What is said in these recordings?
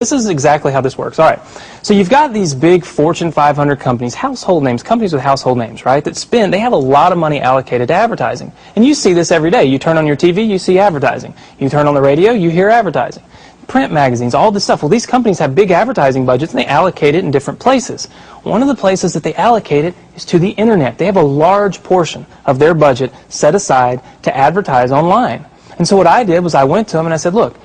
This is exactly how this works. All right, so you've got these big Fortune 500 companies, household names, companies with household names, right, that they have a lot of money allocated to advertising. And you see this every day. You turn on your TV, you see advertising. You turn on the radio, you hear advertising. Print magazines, all this stuff. Well, these companies have big advertising budgets, and they allocate it in different places. One of the places that they allocate it is to the internet. They have a large portion of their budget set aside to advertise online. And so what I did was I went to them and I said, look,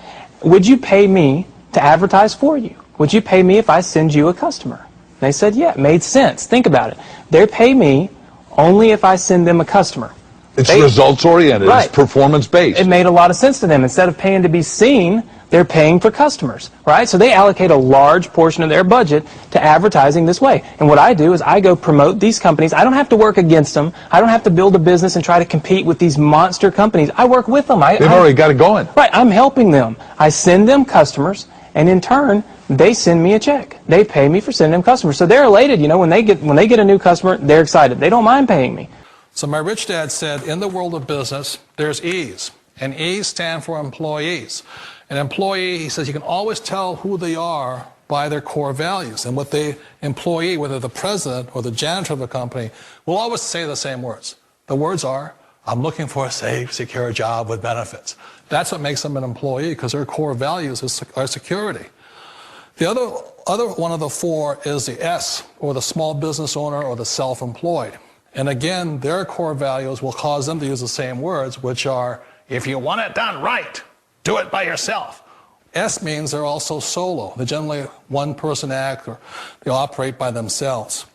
would you pay me to advertise for you? Would you pay me if I send you a customer? They said, yeah, it made sense. Think about it. They pay me only if I send them a customer. It's results-oriented. Right. It's performance-based. It made a lot of sense to them. Instead of paying to be seen, they're paying for customers, right? So they allocate a large portion of their budget to advertising this way. And what I do is I go promote these companies. I don't have to work against them. I don't have to build a business and try to compete with these monster companies. I work with them. They've already got it going. Right. I'm helping them. I send them customers, and in turn, they send me a check. They pay me for sending them customers. So they're elated, you know, when they get a new customer, they're excited. They don't mind paying me. So my rich dad said, in the world of business, there's E's, and E's stand for employees. An employee, he says, you can always tell who they are by their core values. And what the employee, whether the president or the janitor of the company, will always say the same words. The words are, I'm looking for a safe, secure job with benefits. That's what makes them an employee, because their core values are security. The other one of the four is the S, or the small business owner or the self-employed. And again, their core values will cause them to use the same words, which are, if you want it done right, do it by yourself. S means they're also solo. They're generally one-person act, or they operate by themselves.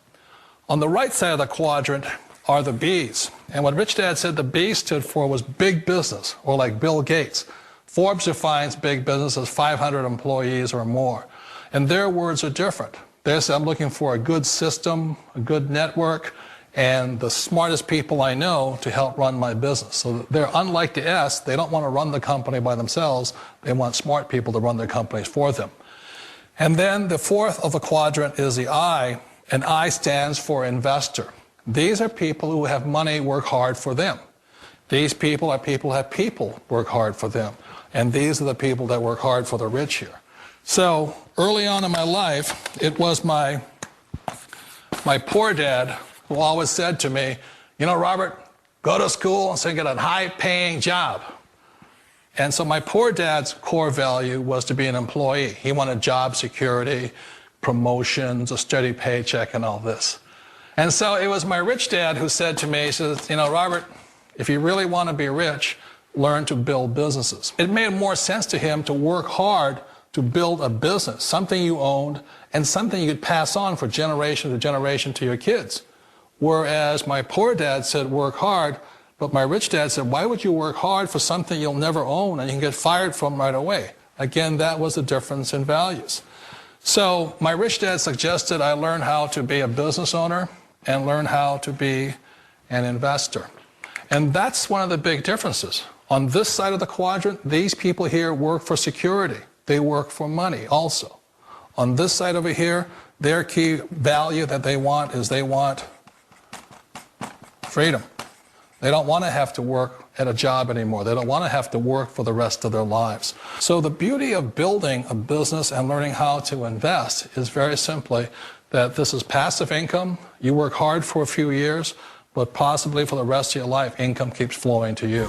On the right side of the quadrant are the B's. And what Rich Dad said the B stood for was big business, or like Bill Gates. Forbes defines big business as 500 employees or more. And their words are different. They say, I'm looking for a good system, a good network, and the smartest people I know to help run my business. So they're unlike the S. They don't want to run the company by themselves. They want smart people to run their companies for them. And then the fourth of the quadrant is the I, and I stands for investor. These are people who have money work hard for them. These people are people who have people work hard for them. And these are the people that work hard for the rich here. So early on in my life, it was my poor dad who always said to me, you know, Robert, go to school and so get a high-paying job. And so my poor dad's core value was to be an employee. He wanted job security, promotions, a steady paycheck, and all this. And so it was my rich dad who said to me, he says, you know, Robert, if you really want to be rich, learn to build businesses. It made more sense to him to work hard to build a business, something you owned, and something you could pass on for generation to generation to your kids. Whereas my poor dad said work hard, but my rich dad said, why would you work hard for something you'll never own and you can get fired from right away? Again, that was the difference in values. So my rich dad suggested I learn how to be a business owner and learn how to be an investor. And that's one of the big differences. On this side of the quadrant, these people here work for security. They work for money also. On this side over here, their key value that they want is they want freedom. They don't want to have to work at a job anymore. They don't want to have to work for the rest of their lives. So the beauty of building a business and learning how to invest is very simply that this is passive income. You work hard for a few years, but possibly for the rest of your life, income keeps flowing to you.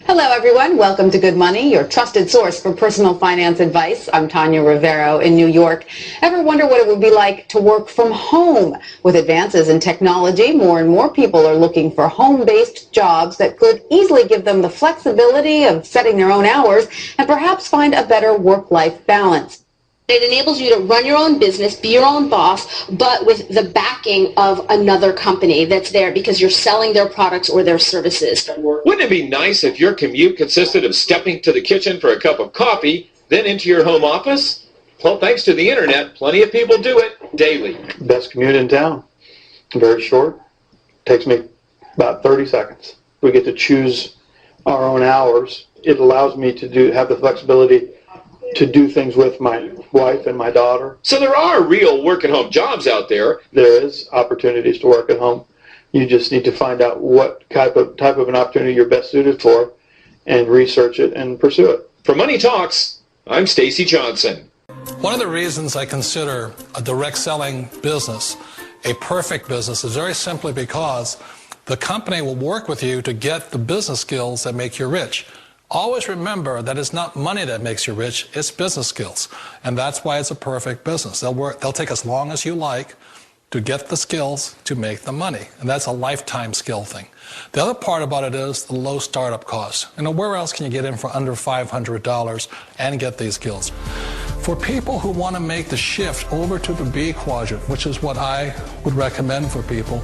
Hello, everyone. Welcome to Good Money, your trusted source for personal finance advice. I'm Tanya Rivero in New York. Ever wonder what it would be like to work from home? With advances in technology, more and more people are looking for home-based jobs that could easily give them the flexibility of setting their own hours and perhaps find a better work-life balance. It enables you to run your own business, be your own boss, but with the backing of another company that's there because you're selling their products or their services. Wouldn't it be nice if your commute consisted of stepping to the kitchen for a cup of coffee, then into your home office? Well, thanks to the internet, plenty of people do it daily. Best commute in town. Very short. Takes me about 30 seconds. We get to choose our own hours. It allows me to have the flexibility to do things with my wife and my daughter. So there are real work-at-home jobs out there. There is opportunities to work at home. You just need to find out what type of an opportunity you're best suited for and research it and pursue it. For Money Talks, I'm Stacy Johnson. One of the reasons I consider a direct selling business a perfect business is very simply because the company will work with you to get the business skills that make you rich. Always remember that it's not money that makes you rich, it's business skills. And that's why it's a perfect business. They'll take as long as you like to get the skills to make the money. And that's a lifetime skill thing. The other part about it is the low startup cost. Where else can you get in for under $500 and get these skills? For people who want to make the shift over to the B quadrant, which is what I would recommend for people,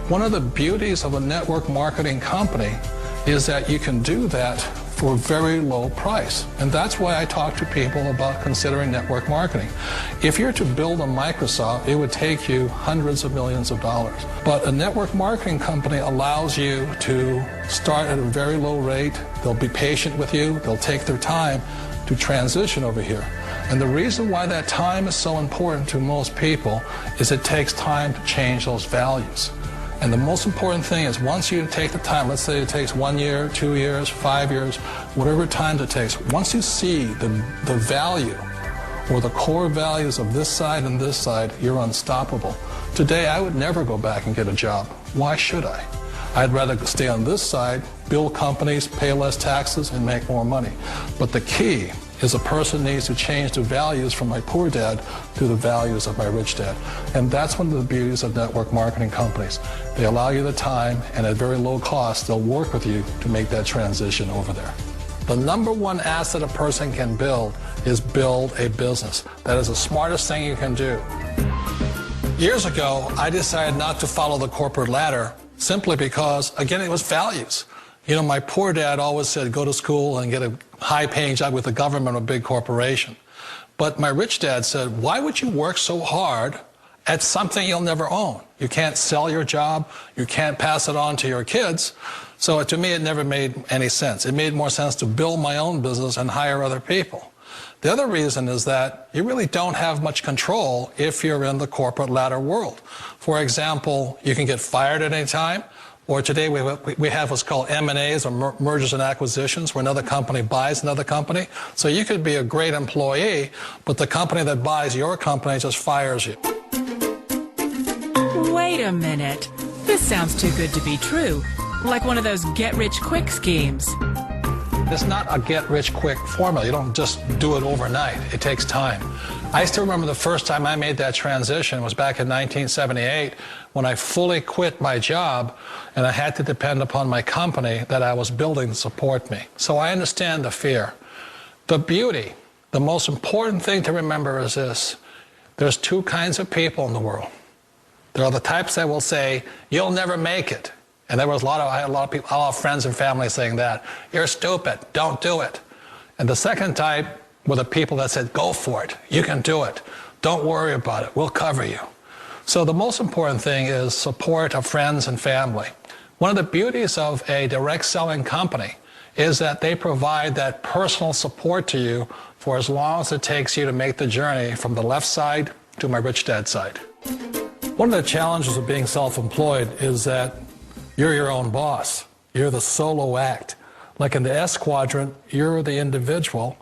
one of the beauties of a network marketing company is that you can do that for a very low price. And that's why I talk to people about considering network marketing. If you're to build a Microsoft, it would take you hundreds of millions of dollars. But a network marketing company allows you to start at a very low rate. They'll be patient with you. They'll take their time to transition over here. And the reason why that time is so important to most people is it takes time to change those values. And the most important thing is once you take the time, let's say it takes 1 year, 2 years, 5 years, whatever time it takes, once you see the value or the core values of this side and this side, you're unstoppable. Today, I would never go back and get a job. Why should I? I'd rather stay on this side, build companies, pay less taxes, and make more money. But the key is a person needs to change the values from my poor dad to the values of my rich dad. And that's one of the beauties of network marketing companies. They allow you the time, and at very low cost, they'll work with you to make that transition over there. The number one asset a person can build is build a business. That is the smartest thing you can do. Years ago, I decided not to follow the corporate ladder simply because, again, it was values. My poor dad always said, go to school and get a high-paying job with the government or a big corporation. But my rich dad said, why would you work so hard at something you'll never own? You can't sell your job. You can't pass it on to your kids. So to me, it never made any sense. It made more sense to build my own business and hire other people. The other reason is that you really don't have much control if you're in the corporate ladder world. For example, you can get fired at any time. Or today we have what's called M&As, or mergers and acquisitions, where another company buys another company. So you could be a great employee, but the company that buys your company just fires you. Wait a minute. This sounds too good to be true. Like one of those get-rich-quick schemes. It's not a get-rich-quick formula. You don't just do it overnight. It takes time. I still remember the first time I made that transition was back in 1978 when I fully quit my job and I had to depend upon my company that I was building to support me. So I understand the fear. The beauty, the most important thing to remember is this. There's two kinds of people in the world. There are the types that will say, you'll never make it. And I had a lot of people, a lot of friends and family saying that. You're stupid, don't do it. And the second type were the people that said, go for it, you can do it. Don't worry about it, we'll cover you. So the most important thing is support of friends and family. One of the beauties of a direct selling company is that they provide that personal support to you for as long as it takes you to make the journey from the left side to my rich dad side. One of the challenges of being self-employed is that you're your own boss. You're the solo act. Like in the S quadrant, you're the individual.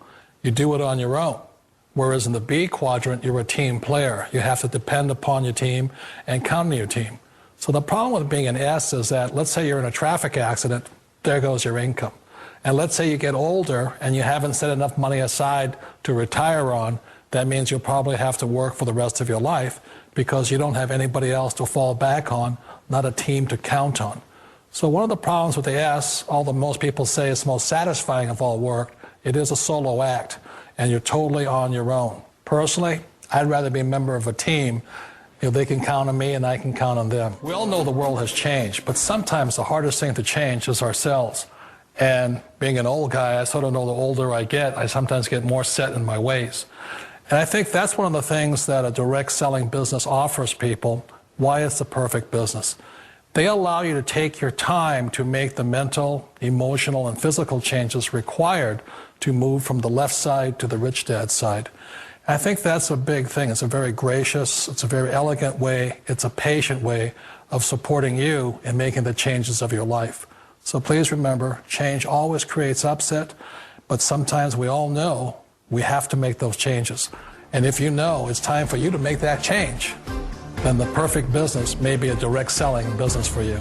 You do it on your own. Whereas in the B quadrant, you're a team player. You have to depend upon your team and count on your team. So the problem with being an S is that, let's say you're in a traffic accident, there goes your income. And let's say you get older and you haven't set enough money aside to retire on, that means you'll probably have to work for the rest of your life because you don't have anybody else to fall back on, not a team to count on. So one of the problems with the S, although most people say it's the most satisfying of all work, it is a solo act, and you're totally on your own. Personally, I'd rather be a member of a team. They can count on me and I can count on them. We all know the world has changed, but sometimes the hardest thing to change is ourselves. And being an old guy, I sort of know the older I get, I sometimes get more set in my ways. And I think that's one of the things that a direct selling business offers people, why it's the perfect business. They allow you to take your time to make the mental, emotional, and physical changes required to move from the left side to the rich dad side. I think that's a big thing. It's a very gracious, it's a very elegant way, it's a patient way of supporting you in making the changes of your life. So please remember, change always creates upset, but sometimes we all know we have to make those changes. And if you know it's time for you to make that change, then the perfect business may be a direct selling business for you.